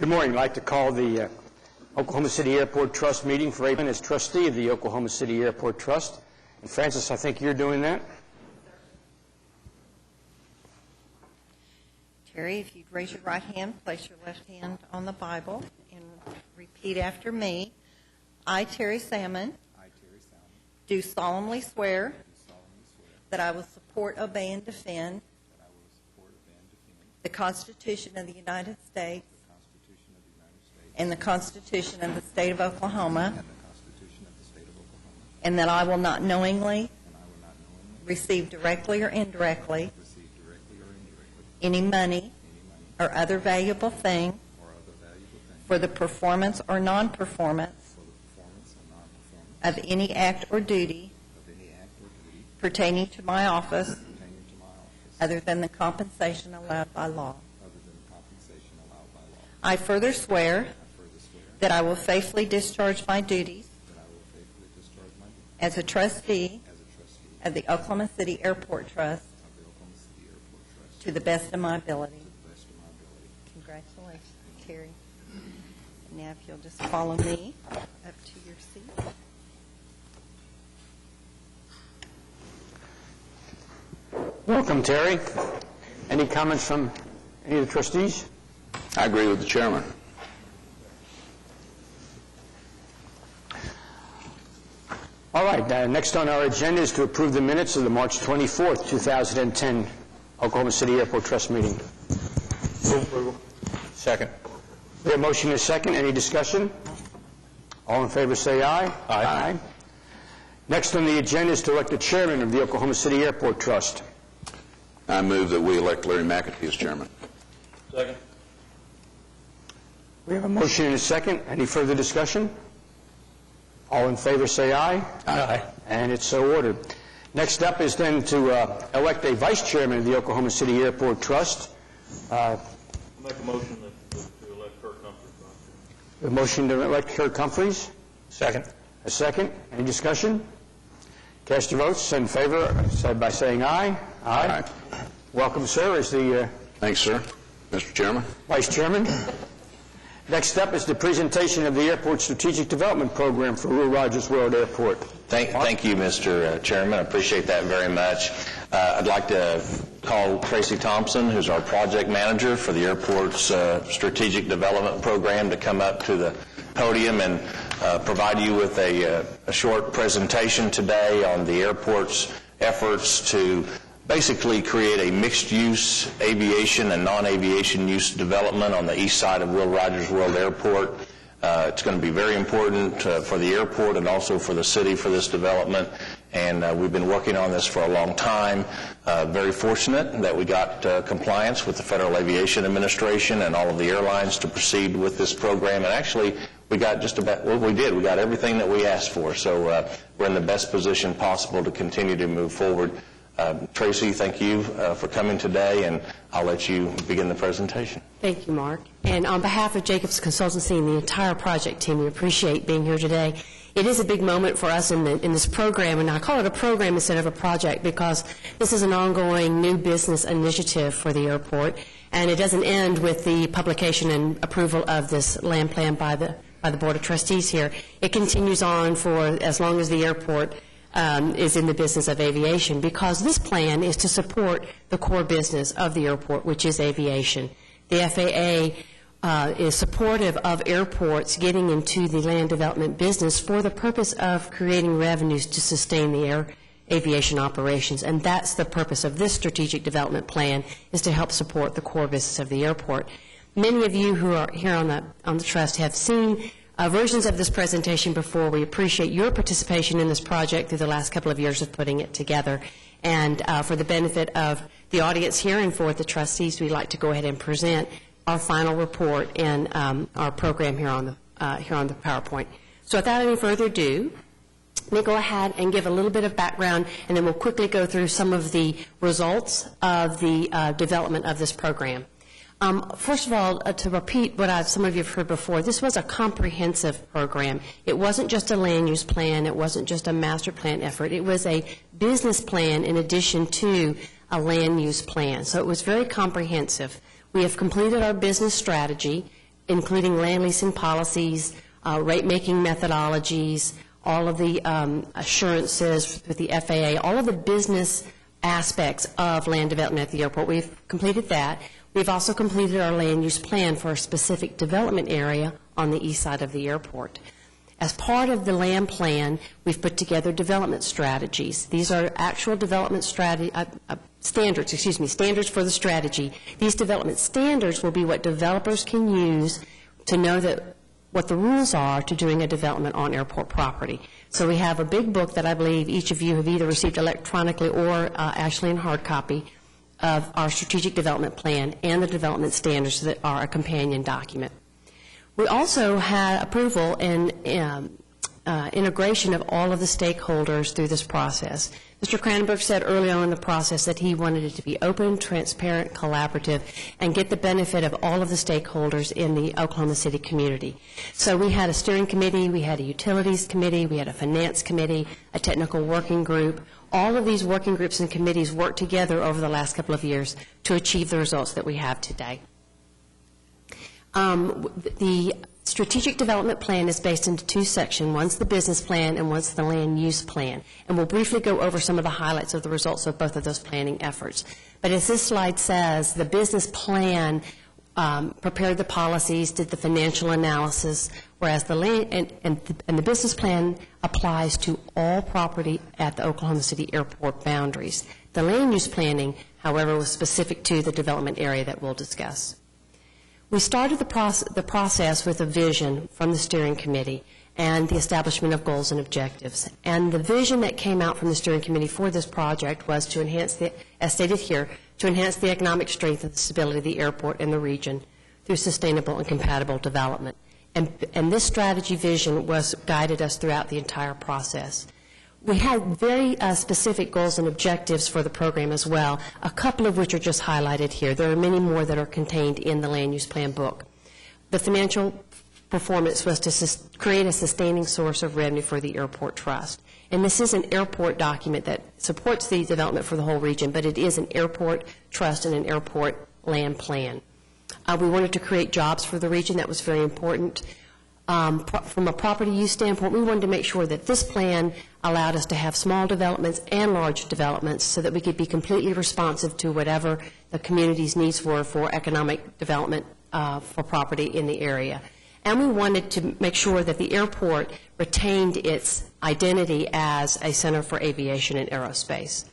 Good morning. I'd like to call the Oklahoma City Airport Trust meeting for April as trustee of the Oklahoma City Airport Trust. And Francis, I think you're doing that. Terry, if you'd raise your right hand, place your left hand on the Bible, and repeat after me. I, Terry Salmon, do solemnly swear that I will support, obey, and defend the Constitution of the United States and the Constitution of the State of Oklahoma, and that I will not knowingly receive directly or indirectly any money or other valuable thing for the performance or non-performance of any act or duty pertaining to my office other than the compensation allowed by law. I further swear that I will faithfully discharge my duties as a trustee of the Oklahoma City Airport Trust to the best of my ability. Congratulations, Terry. And now if you'll just follow me up to your seat. Welcome, Terry. Any comments from any of the trustees? I agree with the chairman. All right. Next on our agenda is to approve the minutes of the March 24th, 2010 Oklahoma City Airport Trust meeting. Move approval. Second. We have a motion and a second. Any discussion? All in favor say aye. Aye. Next on the agenda is to elect the chairman of the Oklahoma City Airport Trust. I move that we elect Larry McAtee as chairman. Second. We have a motion and a second. Any further discussion? All in favor say aye. Aye. And it's so ordered. Next up is then to elect a vice chairman of the Oklahoma City Airport Trust. Make a motion to elect Kirk Humphreys. A motion to elect Kirk Humphreys. Second. A second. Any discussion? Cast your votes in favor by saying aye. Aye. Welcome, sir, as the Thanks, sir. Mr. Chairman. vice chairman. Next up is the presentation of the airport strategic development program for Will Rogers World Airport. Thank you, Mr. Chairman. I appreciate that very much. I'd like to call Tracy Thompson, who's our project manager for the airport's strategic development program, to come up to the podium and provide you with a short presentation today on the airport's efforts to basically create a mixed-use aviation and non-aviation use development on the east side of Will Rogers World Airport. It's going to be very important for the airport and also for the city for this development, and we've been working on this for a long time. Very fortunate that we got compliance with the Federal Aviation Administration and all of the airlines to proceed with this program, and actually we got just about what we did. We got everything that we asked for, so we're in the best position possible to continue to move forward. Tracy, thank you for coming today, and I'll let you begin the presentation. Thank you, Mark. And on behalf of Jacobs Consultancy and the entire project team, we appreciate being here today. It is a big moment for us in this program, and I call it a program instead of a project because this is an ongoing new business initiative for the airport, and it doesn't end with the publication and approval of this land plan by the Board of Trustees here. It continues on for as long as the airport is in the business of aviation, because this plan is to support the core business of the airport, which is aviation. The FAA is supportive of airports getting into the land development business for the purpose of creating revenues to sustain the aviation operations, and that's the purpose of this strategic development plan, is to help support the core business of the airport. Many of you who are here on the trust have seen versions of this presentation before. We appreciate your participation in this project through the last couple of years of putting it together. And for the benefit of the audience here and for the trustees, we'd like to go ahead and present our final report and our program here on the PowerPoint. So without any further ado, let me go ahead and give a little bit of background, and then we'll quickly go through some of the results of the development of this program. First of all, to repeat what some of you have heard before, this was a comprehensive program. It wasn't just a land use plan. It wasn't just a master plan effort. It was a business plan in addition to a land use plan. So it was very comprehensive. We have completed our business strategy. including land leasing policies, rate-making methodologies, all of the assurances with the FAA, all of the business aspects of land development at the airport. We've completed that. We've also completed our land use plan for a specific development area on the east side of the airport. As part of the land plan, we've put together development strategies. These are actual development standards for the strategy. These development standards will be what developers can use to know that what the rules are to doing a development on airport property. So we have a big book that I believe each of you have either received electronically or actually in hard copy of our strategic development plan and the development standards that are a companion document. We also had approval and integration of all of the stakeholders through this process. Mr. Cranenberg said early on in the process that he wanted it to be open, transparent, collaborative, and get the benefit of all of the stakeholders in the Oklahoma City community. So we had a steering committee, we had a utilities committee, we had a finance committee, a technical working group. All of these working groups and committees worked together over the last couple of years to achieve the results that we have today. The strategic development plan is based into two sections. One's the business plan and one's the land use plan. And we'll briefly go over some of the highlights of the results of both of those planning efforts. But as this slide says, the business plan prepared the policies, did the financial analysis, whereas the land and the business plan applies to all property at the Oklahoma City Airport boundaries. The land use planning, however, was specific to the development area that we'll discuss. We started the process with a vision from the steering committee and the establishment of goals and objectives. And the vision that came out from the steering committee for this project was to enhance, as stated here, to enhance the economic strength and stability of the airport and the region through sustainable and compatible development. And this strategy vision was guided us throughout the entire process. We had very specific goals and objectives for the program as well, a couple of which are just highlighted here. There are many more that are contained in the land use plan book. The financial performance was to create a sustaining source of revenue for the Airport Trust. And this is an airport document that supports the development for the whole region, but it is an airport trust and an airport land plan. We wanted to create jobs for the region. That was very important. From a property use standpoint, we wanted to make sure that this plan allowed us to have small developments and large developments so that we could be completely responsive to whatever the community's needs were for economic development for property in the area. And we wanted to make sure that the airport retained its identity as a center for aviation and aerospace.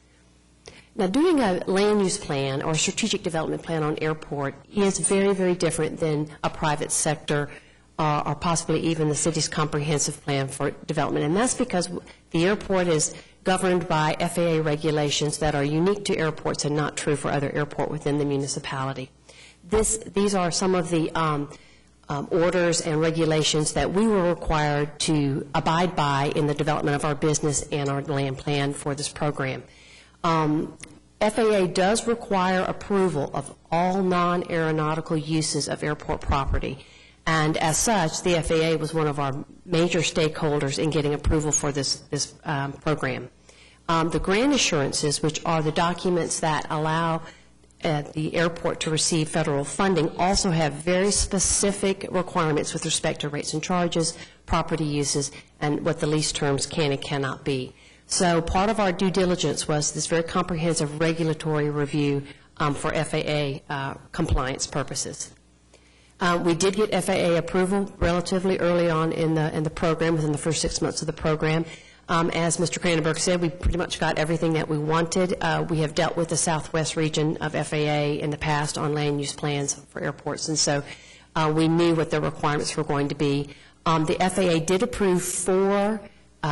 Now, doing a land use plan or a strategic development plan on airport is very, very different than a private sector or possibly even the city's comprehensive plan for development. And that's because the airport is governed by FAA regulations that are unique to airports and not true for other airports within the municipality. These are some of the orders and regulations that we were required to abide by in the development of our business and our land plan for this program. FAA does require approval of all non-aeronautical uses of airport property. And as such, the FAA was one of our major stakeholders in getting approval for this program. The grant assurances, which are the documents that allow the airport to receive federal funding, also have very specific requirements with respect to rates and charges, property uses, and what the lease terms can and cannot be. So part of our due diligence was this very comprehensive regulatory review for FAA compliance purposes. We did get FAA approval relatively early on in the program, within the first 6 months of the program. As Mr. Cranenberg said, we pretty much got everything that we wanted. We have dealt with the Southwest region of FAA in the past on land use plans for airports, and so we knew what the requirements were going to be. The FAA did approve 4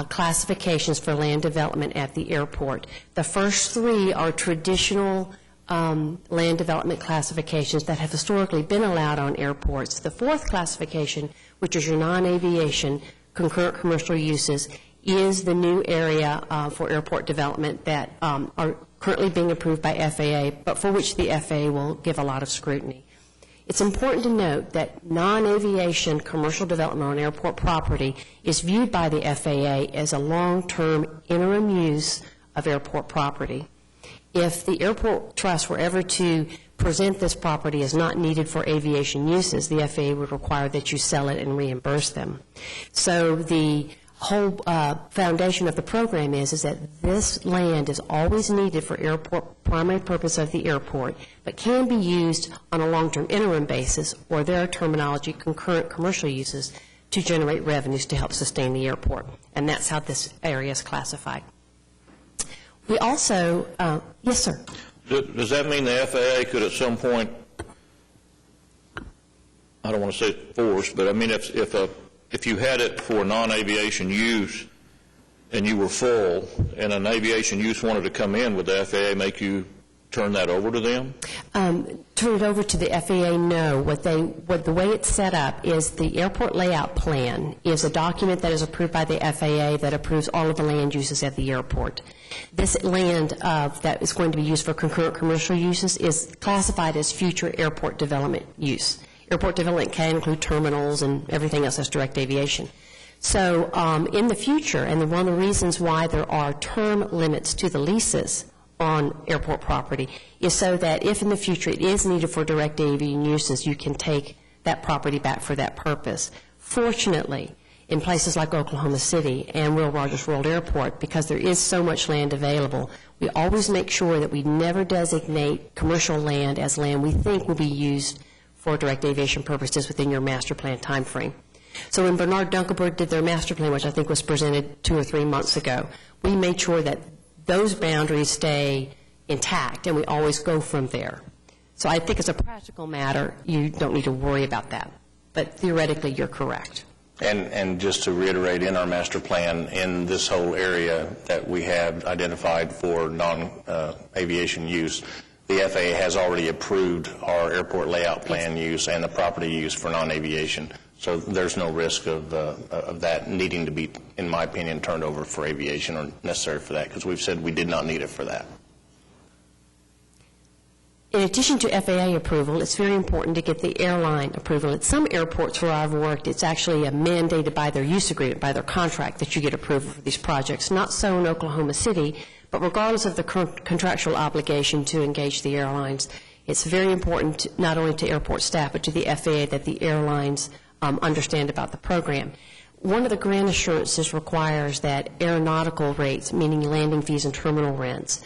classifications for land development at the airport. The first 3 are traditional land development classifications that have historically been allowed on airports. The 4th classification, which is your non-aviation concurrent commercial uses, is the new area for airport development that are currently being approved by FAA, but for which the FAA will give a lot of scrutiny. It's important to note that non-aviation commercial development on airport property is viewed by the FAA as a long-term interim use of airport property. If the Airport Trust were ever to present this property as not needed for aviation uses, the FAA would require that you sell it and reimburse them. So the whole foundation of the program is that this land is always needed for airport primary purpose of the airport, but can be used on a long-term interim basis, or their terminology, concurrent commercial uses, to generate revenues to help sustain the airport. And that's how this area is classified. We also, yes, sir. Does that mean the FAA could at some point, I don't want to say force, but I mean if you had it for non-aviation use and you were full and an aviation use wanted to come in, would the FAA make you turn that over to them? Turn it over to the FAA, no. The way it's set up is the airport layout plan is a document that is approved by the FAA that approves all of the land uses at the airport. This land that is going to be used for concurrent commercial uses is classified as future airport development use. Airport development can include terminals and everything else that's direct aviation. So in the future, and one of the reasons why there are term limits to the leases on airport property is so that if in the future it is needed for direct aviation uses, you can take that property back for that purpose. Fortunately, in places like Oklahoma City and Will Rogers World Airport, because there is so much land available, we always make sure that we never designate commercial land as land we think will be used for direct aviation purposes within your master plan time frame. So when Bernard Dunkelberg did their master plan, which I think was presented 2 or 3 months ago, we made sure that those boundaries stay intact, and we always go from there. So I think as a practical matter, you don't need to worry about that. But theoretically, you're correct. And just to reiterate, in our master plan, in this whole area that we have identified for non-aviation use, the FAA has already approved our airport layout plan use and the property use for non-aviation. So there's no risk of that needing to be, in my opinion, turned over for aviation or necessary for that, because we've said we did not need it for that. In addition to FAA approval, it's very important to get the airline approval. At some airports where I've worked, it's actually mandated by their use agreement, by their contract, that you get approval for these projects. Not so in Oklahoma City, but regardless of the contractual obligation to engage the airlines, it's very important not only to airport staff, but to the FAA that the airlines understand about the program. One of the grant assurances requires that aeronautical rates, meaning landing fees and terminal rents,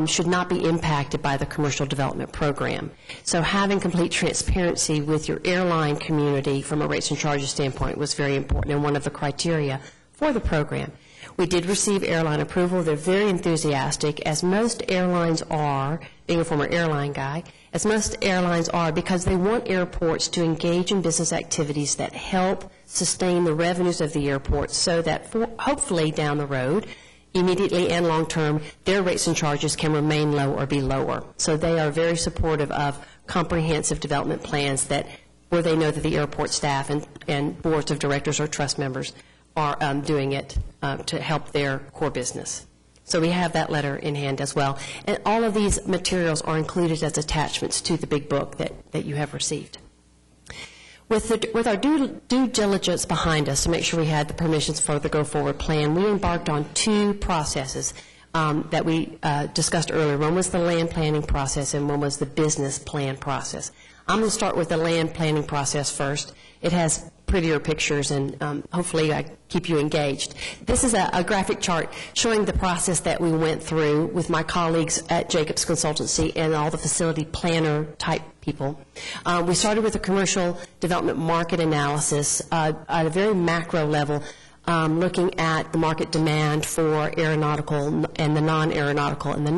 should not be impacted by the commercial development program. So having complete transparency with your airline community from a rates and charges standpoint was very important and one of the criteria for the program. We did receive airline approval. They're very enthusiastic, as most airlines are, being a former airline guy, as most airlines are, because they want airports to engage in business activities that help sustain the revenues of the airport so that hopefully down the road, immediately and long term, their rates and charges can remain low or be lower. So they are very supportive of comprehensive development plans where they know that the airport staff and boards of directors or trust members are doing it to help their core business. So we have that letter in hand as well. And all of these materials are included as attachments to the big book that you have received. With our due diligence behind us to make sure we had the permissions for the go-forward plan, we embarked on 2 processes that we discussed earlier. One was the land planning process and one was the business plan process. I'm going to start with the land planning process first. It has prettier pictures, and hopefully I keep you engaged. This is a graphic chart showing the process that we went through with my colleagues at Jacobs Consultancy and all the facility planner type people. We started with a commercial development market analysis at a very macro level, looking at the market demand for aeronautical and the non-aeronautical. And the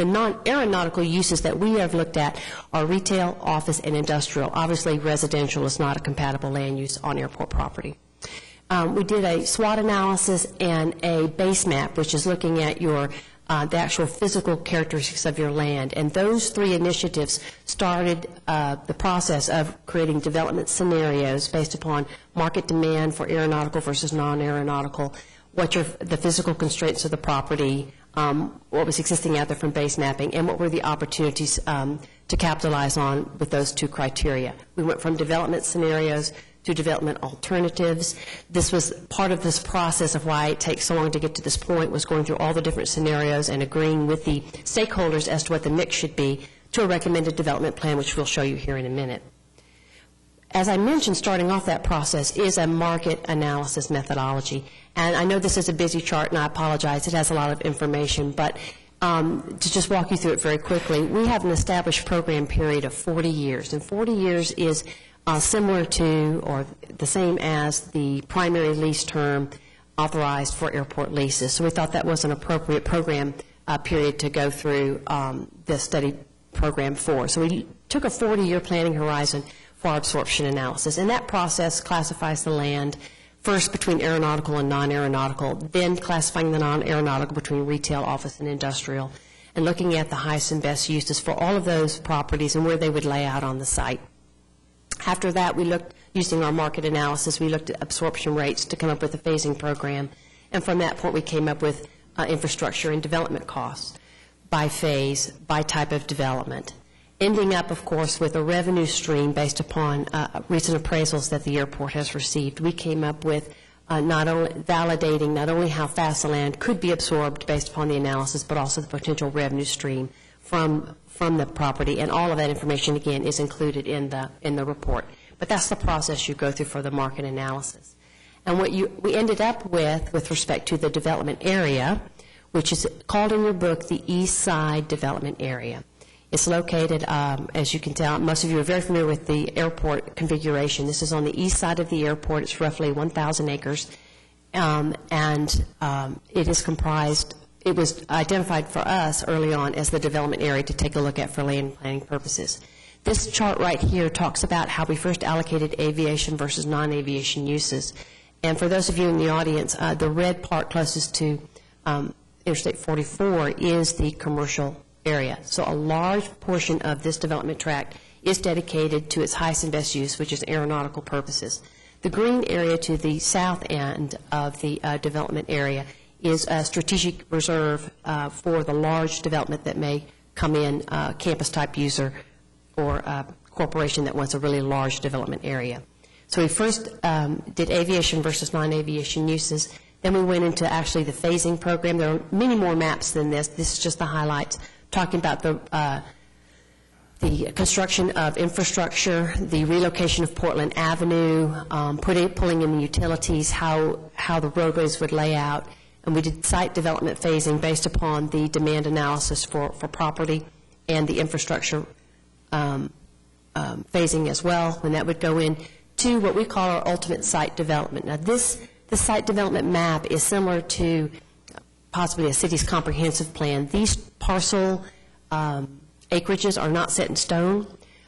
non-aeronautical uses that we have looked at are retail, office, and industrial. Obviously, residential is not a compatible land use on airport property. We did a SWOT analysis and a base map, which is looking at the actual physical characteristics of your land. And those 3 initiatives started the process of creating development scenarios based upon market demand for aeronautical versus non-aeronautical, the physical constraints of the property, what was existing out there from base mapping, and what were the opportunities to capitalize on with those 2 criteria. We went from development scenarios to development alternatives. This was part of this process of why it takes so long to get to this point, was going through all the different scenarios and agreeing with the stakeholders as to what the mix should be to a recommended development plan, which we'll show you here in a minute. As I mentioned, starting off that process is a market analysis methodology. And I know this is a busy chart, and I apologize. It has a lot of information, but to just walk you through it very quickly, we have an established program period of 40 years, and 40 years is similar to or the same as the primary lease term authorized for airport leases. So we thought that was an appropriate program period to go through the study program for. So we took a 40-year planning horizon for our absorption analysis, and that process classifies the land first between aeronautical and non-aeronautical, then classifying the non-aeronautical between retail, office, and industrial, and looking at the highest and best uses for all of those properties and where they would lay out on the site. After that, we looked, using our market analysis, we looked at absorption rates to come up with a phasing program, and from that point we came up with infrastructure and development costs by phase, by type of development, ending up, of course, with a revenue stream based upon recent appraisals that the airport has received. We came up with not only validating not only how fast the land could be absorbed based upon the analysis, but also the potential revenue stream from the property, and all of that information, again, is included in the report. But that's the process you go through for the market analysis. And what we ended up with respect to the development area, which is called in your book the East Side Development Area. It's located, as you can tell, most of you are very familiar with the airport configuration. This is on the east side of the airport. It's roughly 1,000 acres, and it is comprised, it was identified for us early on as the development area to take a look at for land planning purposes. This chart right here talks about how we first allocated aviation versus non-aviation uses. And for those of you in the audience, the red part closest to Interstate 44 is the commercial area. So a large portion of this development tract is dedicated to its highest and best use, which is aeronautical purposes. The green area to the south end of the development area is a strategic reserve for the large development that may come in, campus-type user or a corporation that wants a really large development area. So we first did aviation versus non-aviation uses. Then we went into actually the phasing program. There are many more maps than this. This is just the highlights, talking about the construction of infrastructure, the relocation of Portland Avenue, pulling in the utilities, how the roadways would lay out. And we did site development phasing based upon the demand analysis for property and the infrastructure phasing as well, when that would go in to what we call our ultimate site development. Now the site development map is similar to possibly a city's comprehensive plan. These parcel acreages are not set in stone.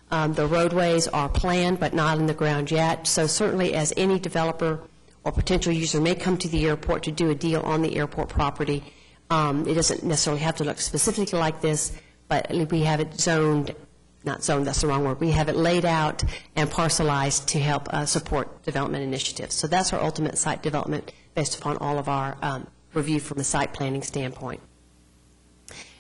The roadways are planned but not in the ground yet. So certainly as any developer or potential user may come to the airport to do a deal on the airport property, it doesn't necessarily have to look specifically like this, but we have it zoned, not zoned, that's the wrong word, we have it laid out and parcelized to help support development initiatives. So that's our ultimate site development based upon all of our review from a site planning standpoint.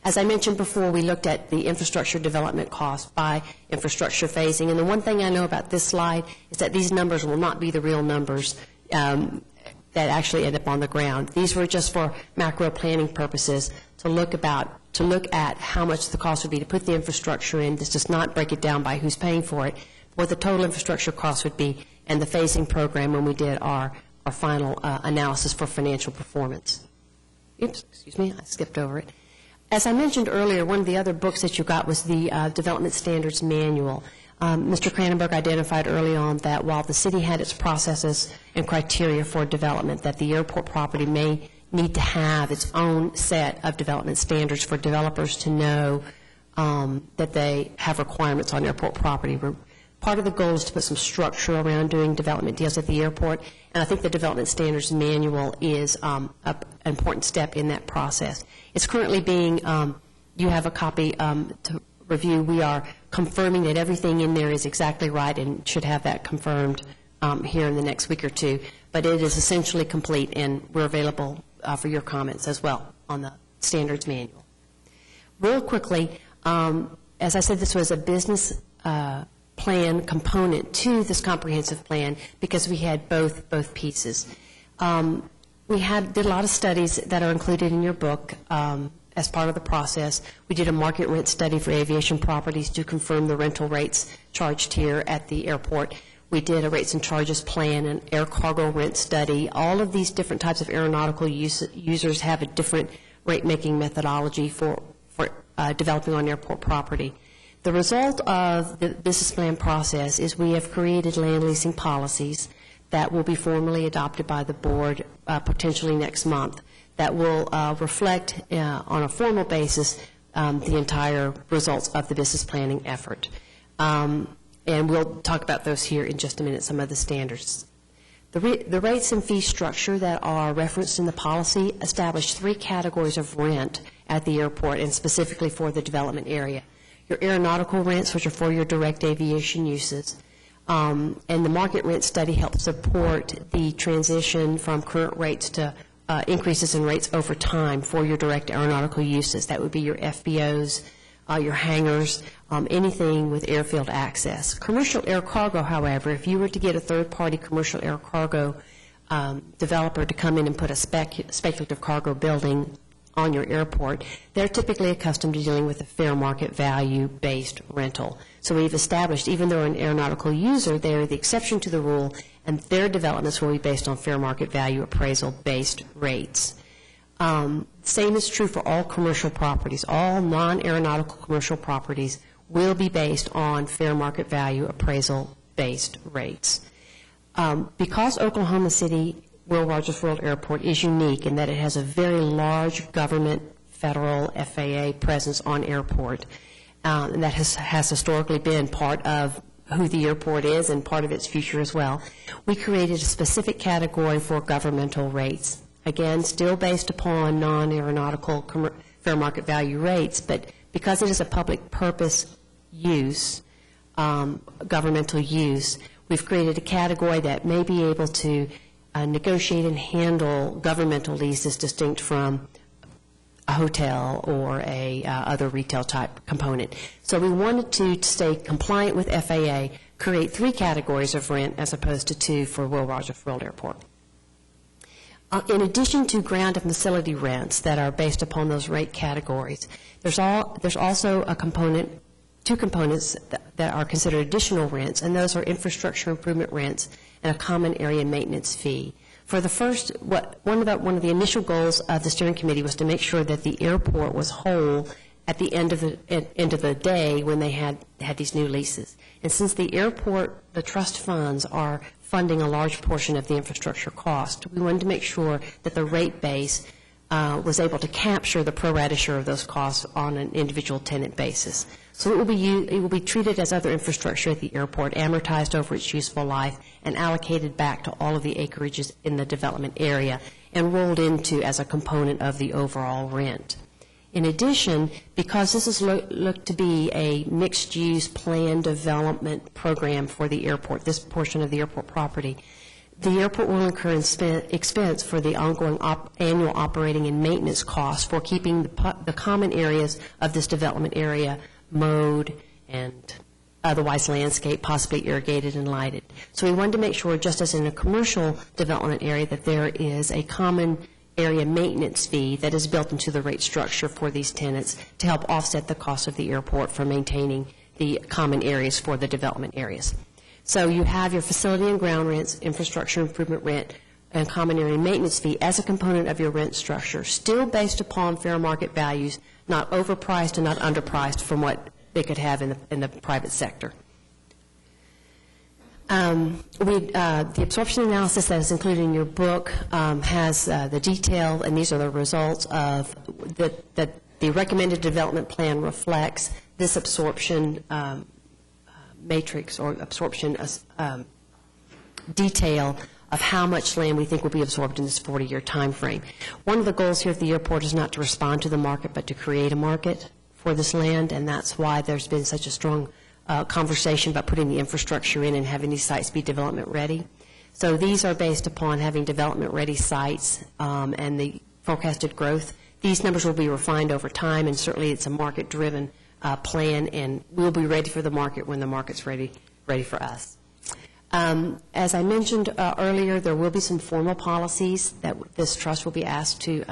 As I mentioned before, we looked at the infrastructure development cost by infrastructure phasing. And the one thing I know about this slide is that these numbers will not be the real numbers that actually end up on the ground. These were just for macro planning purposes to look at how much the cost would be to put the infrastructure in. This does not break it down by who's paying for it, what the total infrastructure cost would be, and the phasing program when we did our final analysis for financial performance. Oops, excuse me, I skipped over it. As I mentioned earlier, one of the other books that you got was the Development Standards Manual. Mr. Cranenberg identified early on that while the city had its processes and criteria for development, that the airport property may need to have its own set of development standards for developers to know that they have requirements on airport property. Part of the goal is to put some structure around doing development deals at the airport, and I think the Development Standards Manual is an important step in that process. It's currently being, you have a copy to review. We are confirming that everything in there is exactly right and should have that confirmed here in the next week or two. But it is essentially complete, and we're available for your comments as well on the Standards Manual. Real quickly, as I said, this was a business plan component to this comprehensive plan because we had both pieces. We did a lot of studies that are included in your book as part of the process. We did a market rent study for aviation properties to confirm the rental rates charged here at the airport. We did a rates and charges plan, an air cargo rent study. All of these different types of aeronautical users have a different rate-making methodology for developing on airport property. The result of the business plan process is we have created land leasing policies that will be formally adopted by the board potentially next month that will reflect on a formal basis the entire results of the business planning effort. And we'll talk about those here in just a minute, some of the standards. The rates and fee structure that are referenced in the policy establish 3 categories of rent at the airport and specifically for the development area. Your aeronautical rents, which are for your direct aviation uses, and the market rent study helps support the transition from current rates to increases in rates over time for your direct aeronautical uses. That would be your FBOs, your hangars, anything with airfield access. Commercial air cargo, however, if you were to get a third-party commercial air cargo developer to come in and put a speculative cargo building on your airport, they're typically accustomed to dealing with a fair market value-based rental. So we've established, even though an aeronautical user, they're the exception to the rule, and their developments will be based on fair market value appraisal-based rates. Same is true for all commercial properties. All non-aeronautical commercial properties will be based on fair market value appraisal-based rates. Because Oklahoma City Will Rogers World Airport is unique in that it has a very large government, federal, FAA presence on airport, and that has historically been part of who the airport is and part of its future as well. We created a specific category for governmental rates, again, still based upon non-aeronautical fair market value rates, but because it is a public purpose use, governmental use, we've created a category that may be able to negotiate and handle governmental leases distinct from a hotel or a other retail type component. So we wanted to stay compliant with FAA, create 3 categories of rent as opposed to 2 for Will Rogers World Airport. In addition to ground and facility rents that are based upon those rate categories, there's also a component, 2 components that are considered additional rents, and those are infrastructure improvement rents and a common area maintenance fee. For the first, one of the initial goals of the steering committee was to make sure that the airport was whole at the end of the day when they had these new leases. And since the airport, the trust funds are funding a large portion of the infrastructure cost, we wanted to make sure that the rate base was able to capture the pro rata share of those costs on an individual tenant basis. So it will be treated as other infrastructure at the airport, amortized over its useful life, and allocated back to all of the acreages in the development area and rolled into as a component of the overall rent. In addition, because this is looked to be a mixed-use plan development program for the airport, this portion of the airport property, the airport will incur expense for the ongoing annual operating and maintenance costs for keeping the common areas of this development area mowed and otherwise landscaped, possibly irrigated and lighted. So we wanted to make sure, just as in a commercial development area, that there is a common area maintenance fee that is built into the rate structure for these tenants to help offset the cost of the airport for maintaining the common areas for the development areas. So you have your facility and ground rents, infrastructure improvement rent, and common area maintenance fee as a component of your rent structure, still based upon fair market values, not overpriced and not underpriced from what they could have in the private sector. The absorption analysis that is included in your book has the detail, and these are the results of that the recommended development plan reflects this absorption matrix or absorption detail of how much land we think will be absorbed in this 40-year time frame. One of the goals here at the airport is not to respond to the market, but to create a market for this land, and that's why there's been such a strong conversation about putting the infrastructure in and having these sites be development ready. So these are based upon having development ready sites and the forecasted growth. These numbers will be refined over time, and certainly it's a market driven plan, and we'll be ready for the market when the market's ready for us. As I mentioned earlier, there will be some formal policies that this trust will be asked to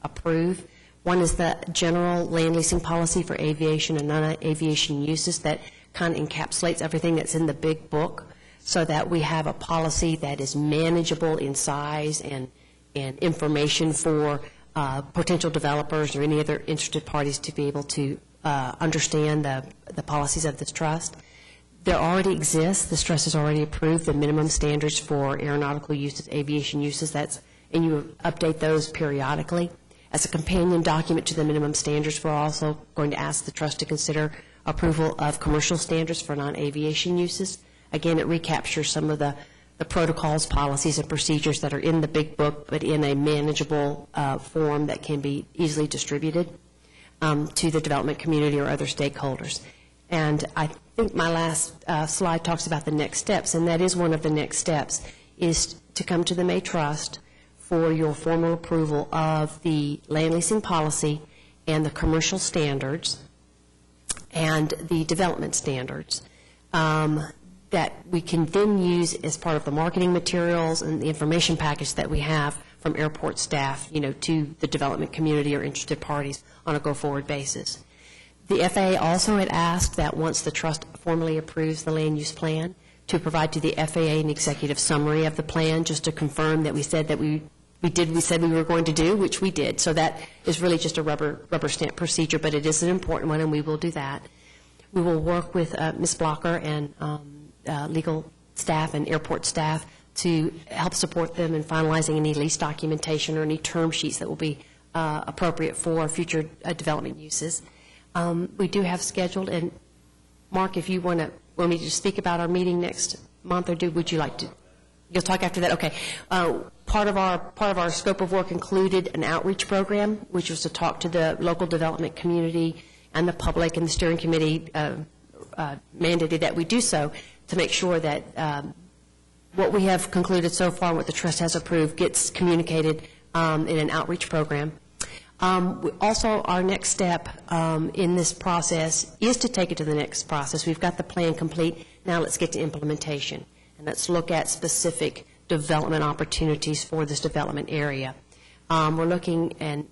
approve. One is the general land leasing policy for aviation and non-aviation uses that kind of encapsulates everything that's in the big book, so that we have a policy that is manageable in size and information for potential developers or any other interested parties to be able to understand the policies of this trust. There already exists, this trust has already approved the minimum standards for aeronautical uses, aviation uses, and you update those periodically. As a companion document to the minimum standards, we're also going to ask the trust to consider approval of commercial standards for non-aviation uses. Again, it recaptures some of the protocols, policies, and procedures that are in the big book, but in a manageable form that can be easily distributed to the development community or other stakeholders. And I think my last slide talks about the next steps, and that is one of the next steps, is to come to the May Trust for your formal approval of the land leasing policy and the commercial standards and the development standards that we can then use as part of the marketing materials and the information package that we have from airport staff, to the development community or interested parties on a go-forward basis. The FAA also had asked that once the trust formally approves the land use plan, to provide to the FAA an executive summary of the plan, just to confirm that we said that we said we were going to do, which we did. So that is really just a rubber stamp procedure, but it is an important one, and we will do that. We will work with Ms. Blocker and legal staff and airport staff to help support them in finalizing any lease documentation or any term sheets that will be appropriate for future development uses. We do have scheduled, and Mark, if you want me to speak about our meeting next month, or would you like to? You'll talk after that? Okay. Part of our scope of work included an outreach program, which was to talk to the local development community and the public, and the steering committee mandated that we do so to make sure that what we have concluded so far, what the trust has approved, gets communicated in an outreach program. Also, our next step in this process is to take it to the next process. We've got the plan complete. Now let's get to implementation, and let's look at specific development opportunities for this development area. We're looking, and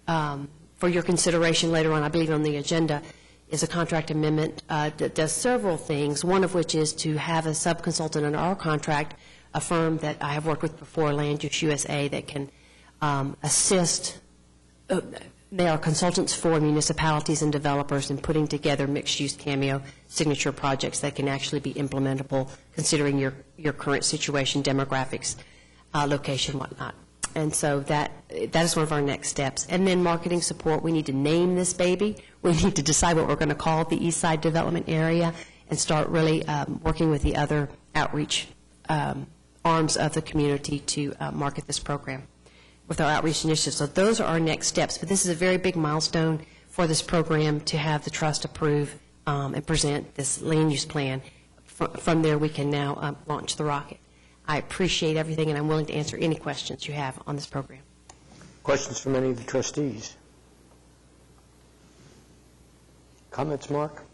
for your consideration later on, I believe on the agenda, is a contract amendment that does several things, one of which is to have a sub-consultant under our contract, a firm that I have worked with before, Land Use USA, that can assist. They are consultants for municipalities and developers in putting together mixed-use cameo signature projects that can actually be implementable, considering your current situation, demographics, location, whatnot. And so that is one of our next steps. And then marketing support. We need to name this baby. We need to decide what we're going to call the East Side Development Area, and start really working with the other outreach arms of the community to market this program with our outreach initiative. So those are our next steps. But this is a very big milestone for this program to have the trust approve and present this land use plan. From there, we can now launch the rocket. I appreciate everything, and I'm willing to answer any questions you have on this program. Questions from any of the trustees? Comments, Mark?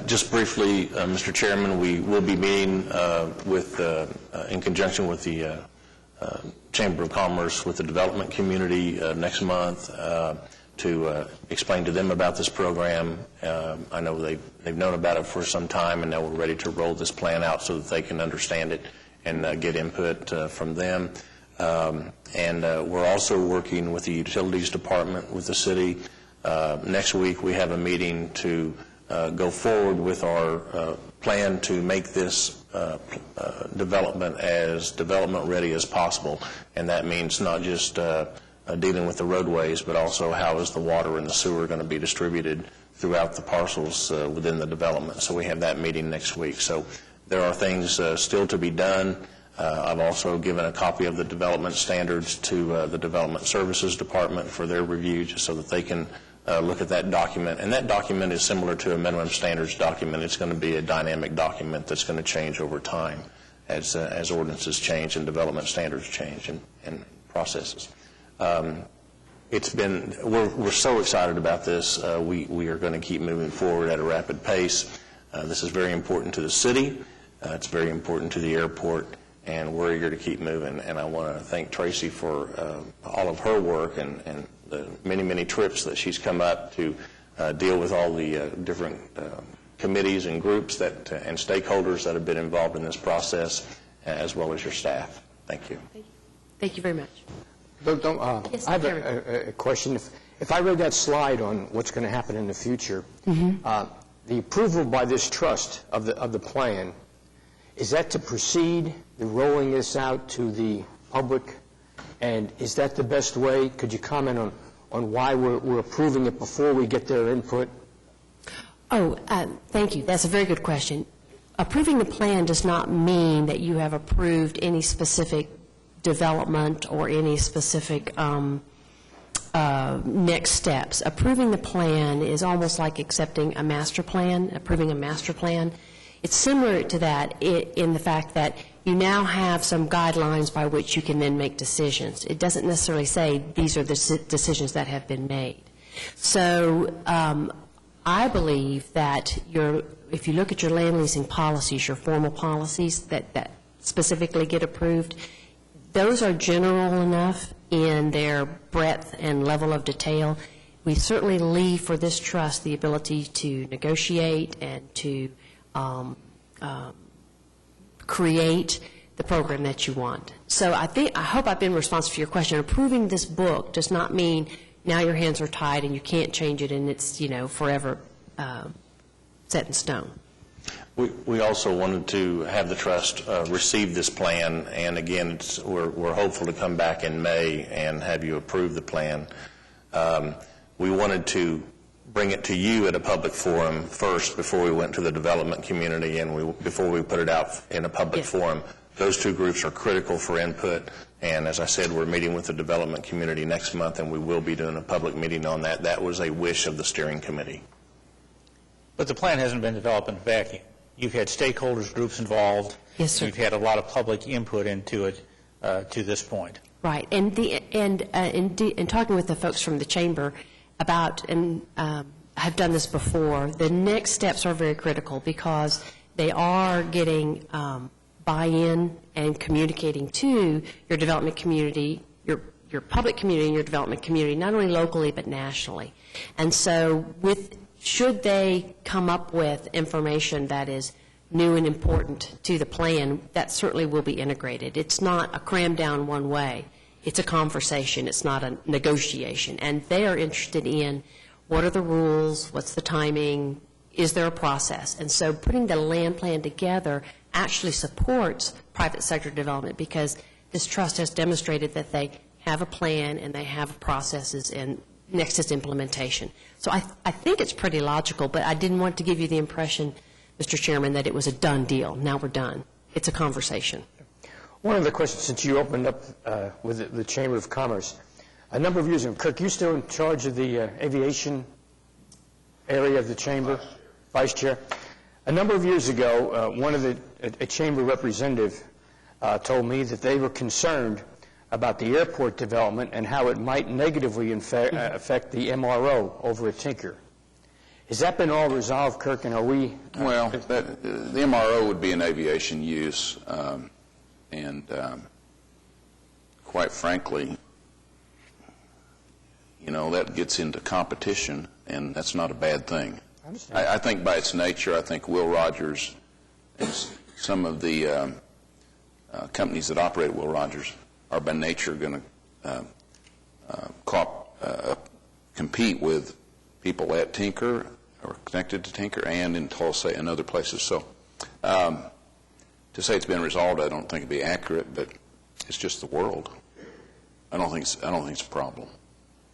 Just briefly, Mr. Chairman, we will be meeting in conjunction with the Chamber of Commerce with the development community next month to explain to them about this program. I know they've known about it for some time, and now we're ready to roll this plan out so that they can understand it and get input from them. And we're also working with the Utilities Department with the city. Next week we have a meeting to go forward with our plan to make this development as development ready as possible, and that means not just dealing with the roadways, but also how is the water and the sewer going to be distributed throughout the parcels within the development. So we have that meeting next week. So there are things still to be done. I've also given a copy of the development standards to the Development Services Department for their review, just so that they can look at that document. And that document is similar to a minimum standards document. It's going to be a dynamic document that's going to change over time as ordinances change and development standards change and processes. we're so excited about this. We are going to keep moving forward at a rapid pace. This is very important to the city. It's very important to the airport, and we're eager to keep moving. And I want to thank Tracy for all of her work and the many, many trips that she's come up to deal with all the different committees and groups and stakeholders that have been involved in this process, as well as your staff. Thank you. Thank you very much. Yes, I have a question. If I read that slide on what's going to happen in the future, the approval by this trust of the plan, is that to proceed rolling this out to the public? And is that the best way? Could you comment on why we're approving it before we get their input? Oh, thank you. That's a very good question. Approving the plan does not mean that you have approved any specific development or any specific next steps. Approving the plan is almost like accepting a master plan, approving a master plan. It's similar to that in the fact that you now have some guidelines by which you can then make decisions. It doesn't necessarily say these are the decisions that have been made. So I believe that if you look at your land leasing policies, your formal policies that specifically get approved, those are general enough in their breadth and level of detail. We certainly leave for this trust the ability to negotiate and to create the program that you want. So I hope I've been responsive to your question. Approving this book does not mean now your hands are tied and you can't change it and it's forever set in stone. We also wanted to have the trust receive this plan, and again, we're hopeful to come back in May and have you approve the plan. We wanted to bring it to you at a public forum first before we went to the development community and before we put it out in a public forum. Those two groups are critical for input, and as I said, we're meeting with the development community next month, and we will be doing a public meeting on that. That was a wish of the steering committee. But the plan hasn't been developed in a vacuum. You've had stakeholders, groups involved. Yes, sir. You've had a lot of public input into it to this point. Right. And in talking with the folks from the chamber about, and I've done this before, the next steps are very critical because they are getting buy-in and communicating to your development community, your public community and your development community, not only locally but nationally. And so should they come up with information that is new and important to the plan, that certainly will be integrated. It's not a cram down one way. It's a conversation. It's not a negotiation. And they are interested in what are the rules, what's the timing, is there a process? And so putting the land plan together actually supports private sector development because this trust has demonstrated that they have a plan and they have processes, and next is implementation. So I think it's pretty logical, but I didn't want to give you the impression, Mr. Chairman, that it was a done deal. Now we're done. It's a conversation. One of the questions, since you opened up with the Chamber of Commerce, a number of years ago, Kirk, you still in charge of the aviation area of the Chamber? Vice Chair. A number of years ago, a Chamber representative told me that they were concerned about the airport development and how it might negatively affect the MRO over at Tinker. Has that been all resolved, Kirk, and are we... Well, the MRO would be an aviation use, and quite frankly, that gets into competition, and that's not a bad thing. I think by its nature, I think Will Rogers and some of the companies that operate Will Rogers are by nature going to compete with people at Tinker or connected to Tinker and in Tulsa and other places. So to say it's been resolved, I don't think it'd be accurate, but it's just the world. I don't think it's a problem.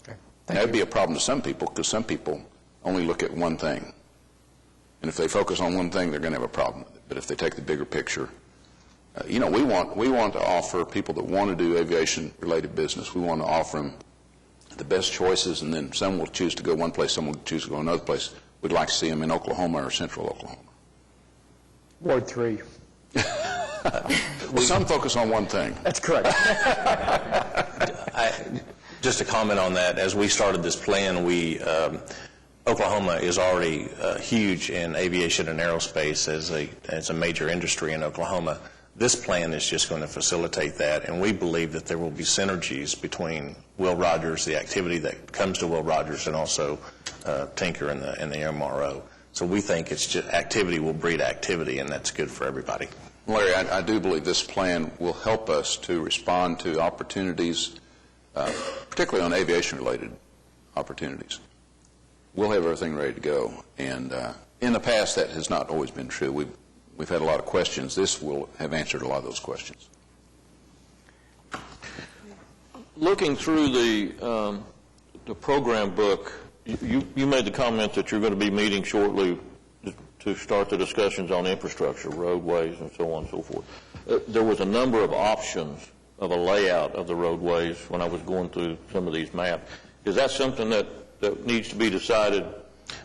Okay. That would be a problem to some people because some people only look at one thing. And if they focus on one thing, they're going to have a problem with it. But if they take the bigger picture, we want to offer people that want to do aviation-related business, we want to offer them the best choices, and then some will choose to go one place, some will choose to go another place. We'd like to see them in Oklahoma or central Oklahoma. Ward 3. Well, some focus on one thing. That's correct. just to comment on that, as we started this plan, Oklahoma is already huge in aviation and aerospace as a major industry in Oklahoma. This plan is just going to facilitate that, and we believe that there will be synergies between Will Rogers, the activity that comes to Will Rogers, and also Tinker and the MRO. So we think it's just activity will breed activity, and that's good for everybody. Larry, I do believe this plan will help us to respond to opportunities, particularly on aviation-related opportunities. We'll have everything ready to go, and in the past that has not always been true. We've had a lot of questions. This will have answered a lot of those questions. Looking through the program book, you made the comment that you're going to be meeting shortly to start the discussions on infrastructure, roadways, and so on and so forth. There was a number of options of a layout of the roadways when I was going through some of these maps. Is that something that needs to be decided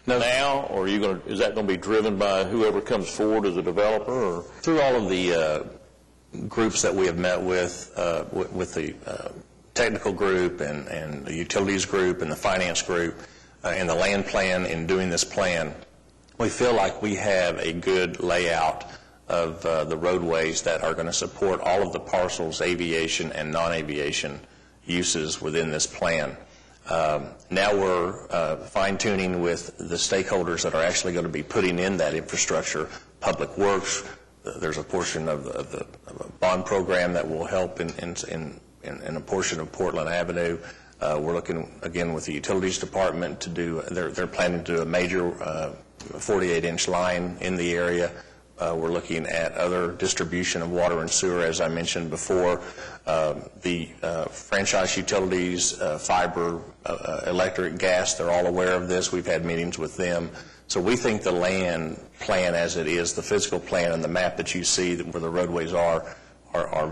now, or is that going to be driven by whoever comes forward as a developer? Or? Through all of the groups that we have met with the technical group and the utilities group and the finance group and the land plan in doing this plan, we feel like we have a good layout of the roadways that are going to support all of the parcels, aviation and non-aviation uses within this plan. Now we're fine-tuning with the stakeholders that are actually going to be putting in that infrastructure. Public Works, there's a portion of the bond program that will help in a portion of Portland Avenue. We're looking, again, with the Utilities Department to do, they're planning to do a major 48-inch line in the area. We're looking at other distribution of water and sewer, as I mentioned before. The franchise utilities, fiber, electric, gas, they're all aware of this. We've had meetings with them. So we think the land plan as it is, the physical plan and the map that you see where the roadways are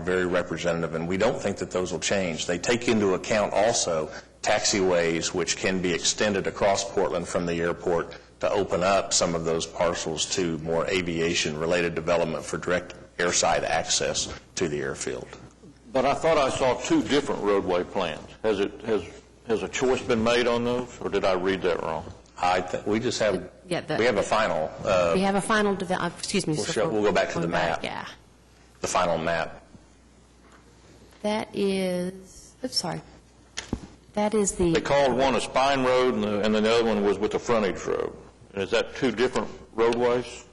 very representative, and we don't think that those will change. They take into account also taxiways which can be extended across Portland from the airport to open up some of those parcels to more aviation-related development for direct airside access to the airfield. But I thought I saw two different roadway plans. Has a choice been made on those, or did I read that wrong? We just have we have a final. We have a final. Excuse me. We'll go back to the map. Yeah. The final map. That is. Oops, sorry. That is the. They called one a spine road, and then the other one was with a frontage road. Is that two different roadways?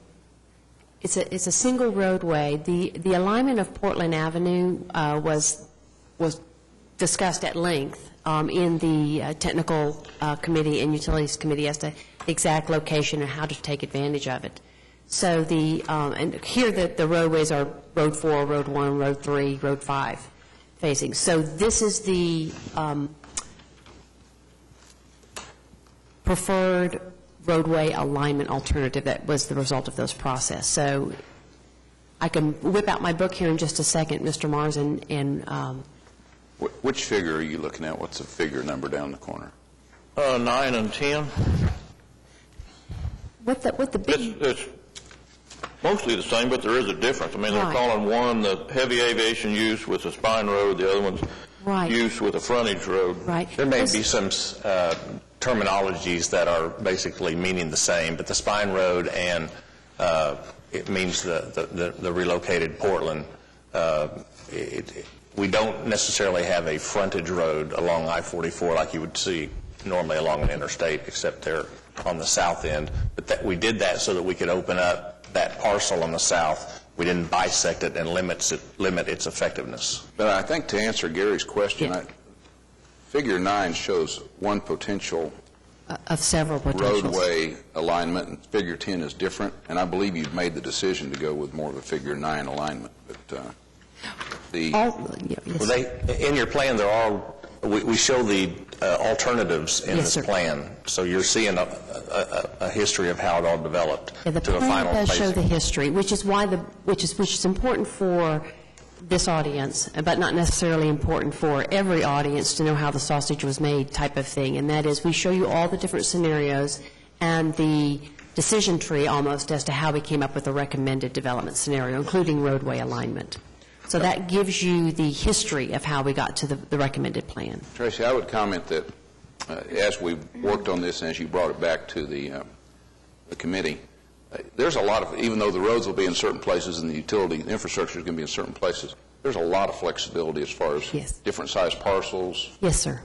It's a single roadway. The alignment of Portland Avenue was discussed at length in the technical committee and utilities committee as to the exact location and how to take advantage of it. So and here the roadways are Road 4, Road 1, Road 3, Road 5 facing. So this is the preferred roadway alignment alternative that was the result of those process. So I can whip out my book here in just a second, Mr. Mars, and which figure are you looking at? What's the figure number down the corner? 9 and 10. What the big... It's mostly the same, but there is a difference. I mean, they're calling one the heavy aviation use with a spine road, the other one's use with a frontage road. Right. There may be some terminologies that are basically meaning the same, but the spine road and it means the relocated Portland. We don't necessarily have a frontage road along I-44 like you would see normally along an interstate, except they're on the south end. But we did that so that we could open up that parcel on the south. We didn't bisect it and limit its effectiveness. But I think to answer Gary's question, Figure 9 shows one potential of several potentials. Roadway alignment, and Figure 10 is different, and I believe you've made the decision to go with more of a Figure 9 alignment. But in your plan, we show the alternatives in this plan, so you're seeing a history of how it all developed to a final plan does place. show the history, which is important for this audience, but not necessarily important for every audience to know how the sausage was made type of thing, and that is we show you all the different scenarios and the decision tree almost as to how we came up with a recommended development scenario, including roadway alignment. So that gives you the history of how we got to the recommended plan. Tracy, I would comment that as we worked on this and as you brought it back to the committee, there's a lot of, even though the roads will be in certain places and the utility infrastructure is going to be in certain places, there's a lot of flexibility as far as different size parcels. Yes, sir.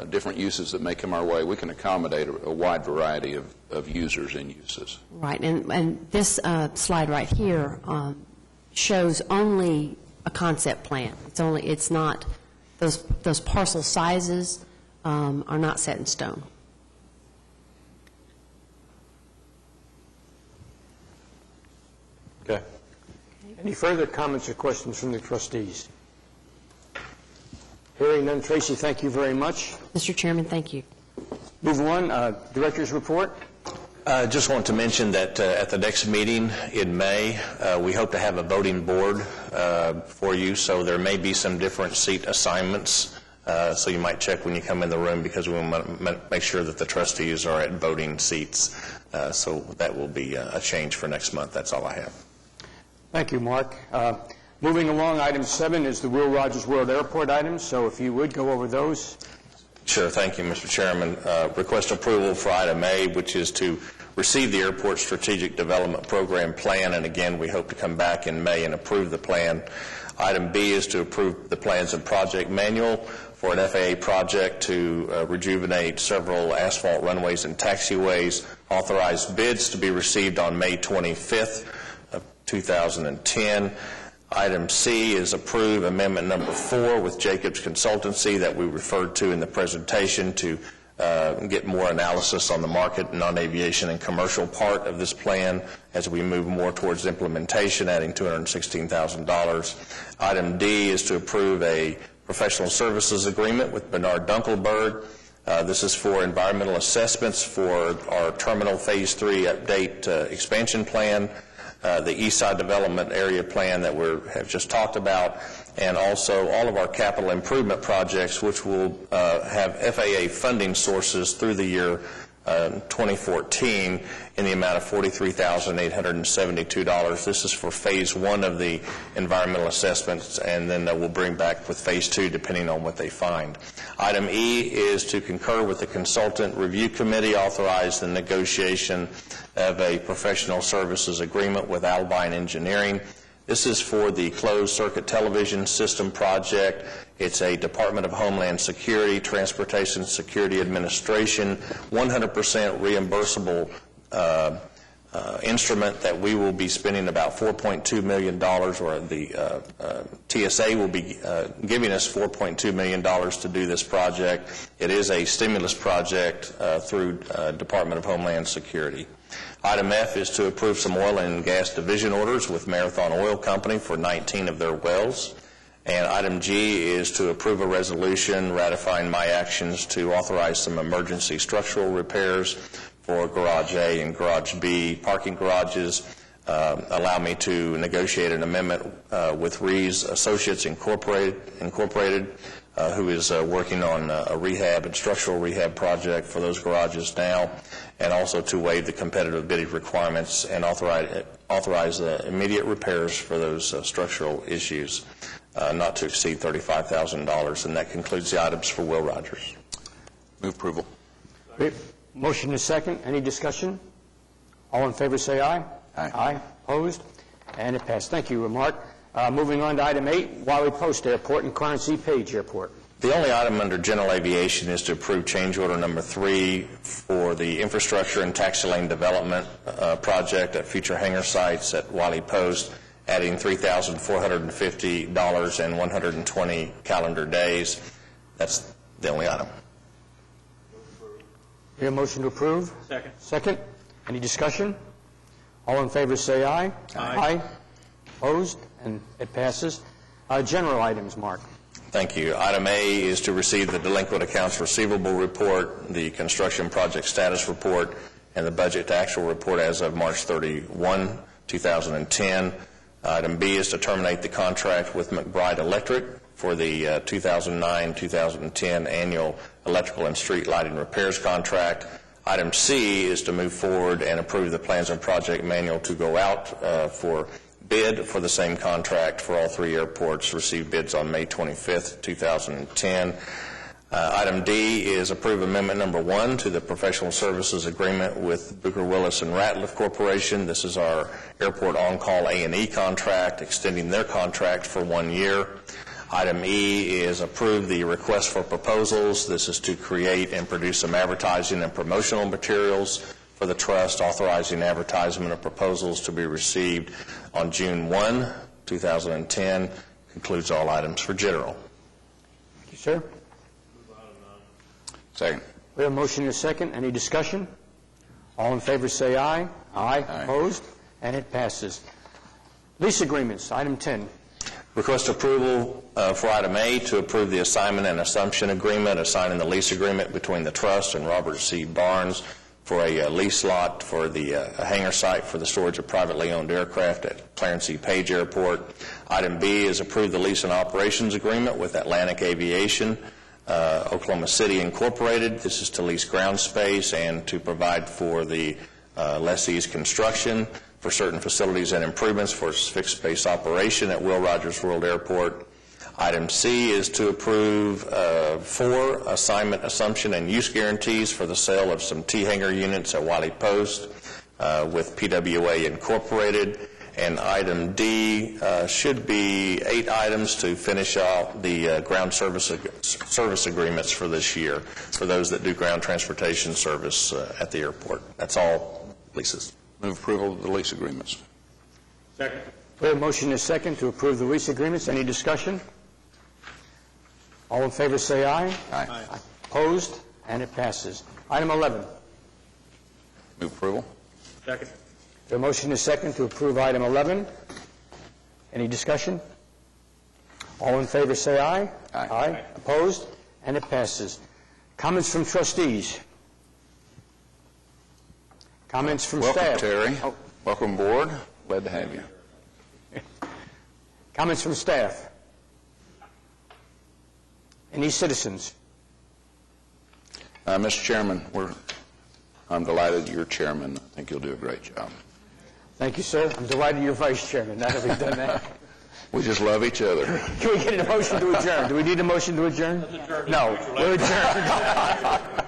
Different uses that may come our way. We can accommodate a wide variety of users and uses. Right, and this slide right here shows only a concept plan. It's not, those parcel sizes are not set in stone. Okay. Any further comments or questions from the trustees? Hearing none, Tracy, thank you very much. Mr. Chairman, thank you. Moving on, Director's report. Just want to mention that at the next meeting in May, we hope to have a voting board for you, so there may be some different seat assignments. So you might check when you come in the room, because we want to make sure that the trustees are at voting seats. So that will be a change for next month. That's all I have. Thank you, Mark. Moving along, item 7 is the Will Rogers World Airport items, so if you would go over those. Sure. Thank you, Mr. Chairman. Request approval for item A, which is to receive the airport strategic development program plan, and again, we hope to come back in May and approve the plan. Item B is to approve the plans and project manual for an FAA project to rejuvenate several asphalt runways and taxiways. Authorized bids to be received on May 25th of 2010. Item C is approve amendment number 4 with Jacobs Consultancy that we referred to in the presentation to get more analysis on the market, non-aviation, and commercial part of this plan as we move more towards implementation, adding $216,000. Item D is to approve a professional services agreement with Bernard Dunkelberg. This is for environmental assessments for our Terminal Phase 3 update expansion plan, the East Side Development Area Plan that we have just talked about, and also all of our capital improvement projects, which will have FAA funding sources through the year 2014 in the amount of $43,872. This is for Phase 1 of the environmental assessments, and then we'll bring back with Phase 2 depending on what they find. Item E is to concur with the Consultant Review Committee, authorize the negotiation of a professional services agreement with Albine Engineering. This is for the closed circuit television system project. It's a Department of Homeland Security, Transportation Security Administration, 100% reimbursable instrument that we will be spending about $4.2 million, or the TSA will be giving us $4.2 million to do this project. It is a stimulus project through Department of Homeland Security. Item F is to approve some oil and gas division orders with Marathon Oil Company for 19 of their wells. And item G is to approve a resolution ratifying my actions to authorize some emergency structural repairs for Garage A and Garage B parking garages. Allow me to negotiate an amendment with Rees Associates Incorporated, who is working on a rehab and structural rehab project for those garages now, and also to waive the competitive bidding requirements and authorize the immediate repairs for those structural issues, not to exceed $35,000. And that concludes the items for Will Rogers. Move approval. Great. Motion is second. Any discussion? All in favor say aye. Aye. Aye. Opposed? And it passed. Thank you, Mark. Moving on to item 8, Wiley Post Airport and Clarence E. Page Airport. The only item under general aviation is to approve change order number 3 for the infrastructure and taxi lane development project at future hangar sites at Wiley Post, adding $3,450 and 120 calendar days. That's the only item. Your motion to approve? Second. Second. Any discussion? All in favor say aye. Aye. Opposed? And it passes. General items, Mark. Thank you. Item A is to receive the delinquent accounts receivable report, the construction project status report, and the budget to actual report as of March 31, 2010. Item B is to terminate the contract with McBride Electric for the 2009-2010 annual electrical and street lighting repairs contract. Item C is to move forward and approve the plans and project manual to go out for bid for the same contract for all three airports. Received bids on May 25th, 2010. Item D is approve amendment number 1 to the professional services agreement with Booker Willis and Ratliff Corporation. This is our airport on-call A&E contract, extending their contract for 1 year. Item E is approve the request for proposals. This is to create and produce some advertising and promotional materials for the trust, authorizing advertisement of proposals to be received on June 1, 2010. Concludes all items for general. Thank you, sir. Second. We have a motion and a second. Any discussion? All in favor say aye. Aye. Opposed? And it passes. Lease agreements, item 10. Request approval for item A to approve the assignment and assumption agreement, assigning the lease agreement between the trust and Robert C. Barnes for a lease lot for the hangar site for the storage of privately owned aircraft at Clarence E. Page Airport. Item B is approve the lease and operations agreement with Atlantic Aviation, Oklahoma City Incorporated. This is to lease ground space and to provide for the lessee's construction for certain facilities and improvements for fixed space operation at Will Rogers World Airport. Item C is to approve 4 assignment, assumption, and use guarantees for the sale of some T-hanger units at Wiley Post with PWA Incorporated. And item D should be 8 items to finish out the ground service agreements for this year for those that do ground transportation service at the airport. That's all leases. Move approval of the lease agreements. Second. We have a motion and a second to approve the lease agreements. Any discussion? All in favor say aye. Aye. Opposed? And it passes. Item 11. Move approval. Second. We have a motion and a second to approve item 11. Any discussion? All in favor say aye. Aye. Opposed? And it passes. Comments from trustees? Comments from Welcome, staff? Terry. Oh. Welcome aboard. Glad to have you. Comments from staff? Any citizens? Mr. Chairman, I'm delighted you're chairman. I think you'll do a great job. Thank you, sir. I'm delighted you're vice chairman. Now that we've done that. We just love each other. Can we get a motion to adjourn? Do we need a motion to adjourn? No. We're adjourned.